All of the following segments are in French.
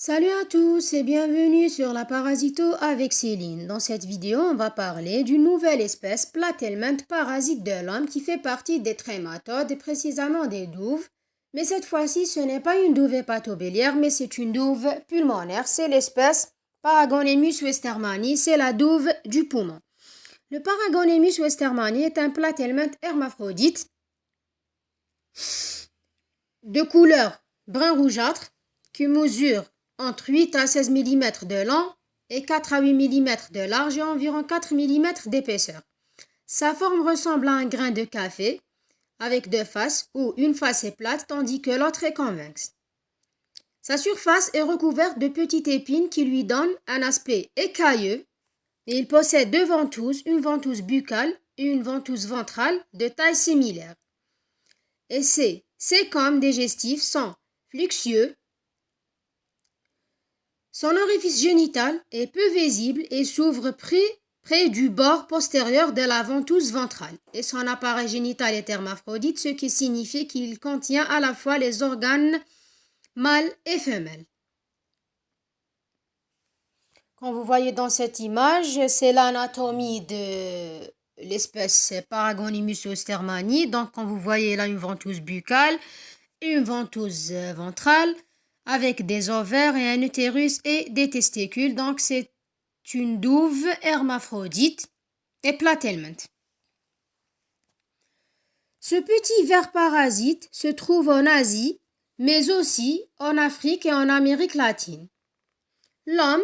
Salut à tous et bienvenue sur la Parasito avec Céline. Dans cette vidéo, on va parler d'une nouvelle espèce platelmente parasite de l'homme qui fait partie des trématodes et précisément des douves. Mais cette fois-ci, ce n'est pas une douve hépatobéliaire, mais c'est une douve pulmonaire. C'est l'espèce Paragonemus westermani, c'est la douve du poumon. Le Paragonemus westermani est un platelmente hermaphrodite de couleur brun rougeâtre qui mesure entre 8 à 16 mm de long et 4 à 8 mm de large et environ 4 mm d'épaisseur. Sa forme ressemble à un grain de café avec deux faces où une face est plate tandis que l'autre est convexe. Sa surface est recouverte de petites épines qui lui donnent un aspect écailleux et il possède deux ventouses, une ventouse buccale et une ventouse ventrale de taille similaire. Et ses sécomes digestifs sont fluxueux. Son orifice génital est peu visible et s'ouvre près du bord postérieur de la ventouse ventrale. Et son appareil génital est hermaphrodite, ce qui signifie qu'il contient à la fois les organes mâles et femelles. Comme vous voyez dans cette image, c'est l'anatomie de l'espèce Paragonemus westermani. Donc, comme vous voyez là, une ventouse buccale et une ventouse ventrale, avec des ovaires et un utérus et des testicules. Donc, c'est une douve hermaphrodite et platelmente. Ce petit ver parasite se trouve en Asie, mais aussi en Afrique et en Amérique latine. L'homme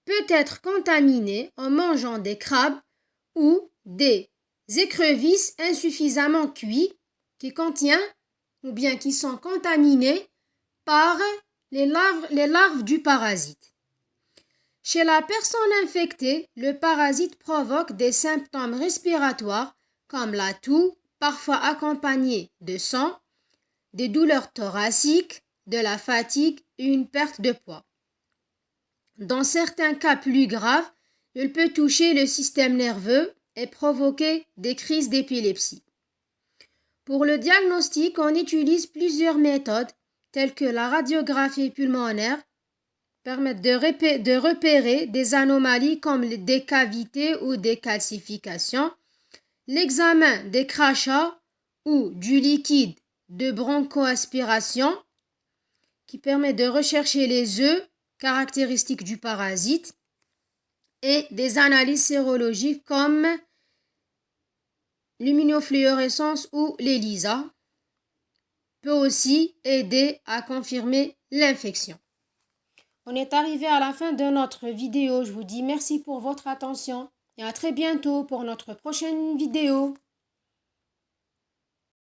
peut être contaminé en mangeant des crabes ou des écrevisses insuffisamment cuits qui contiennent ou bien qui sont contaminés par les larves du parasite. Chez la personne infectée, le parasite provoque des symptômes respiratoires comme la toux, parfois accompagnée de sang, des douleurs thoraciques, de la fatigue et une perte de poids. Dans certains cas plus graves, il peut toucher le système nerveux et provoquer des crises d'épilepsie. Pour le diagnostic, on utilise plusieurs méthodes telles que la radiographie pulmonaire, permettent de repérer des anomalies comme des cavités ou des calcifications, l'examen des crachats ou du liquide de bronchoaspiration qui permet de rechercher les œufs caractéristiques du parasite et des analyses sérologiques comme l'immunofluorescence ou l'ELISA peut aussi aider à confirmer l'infection. On est arrivé à la fin de notre vidéo. Je vous dis merci pour votre attention et à très bientôt pour notre prochaine vidéo.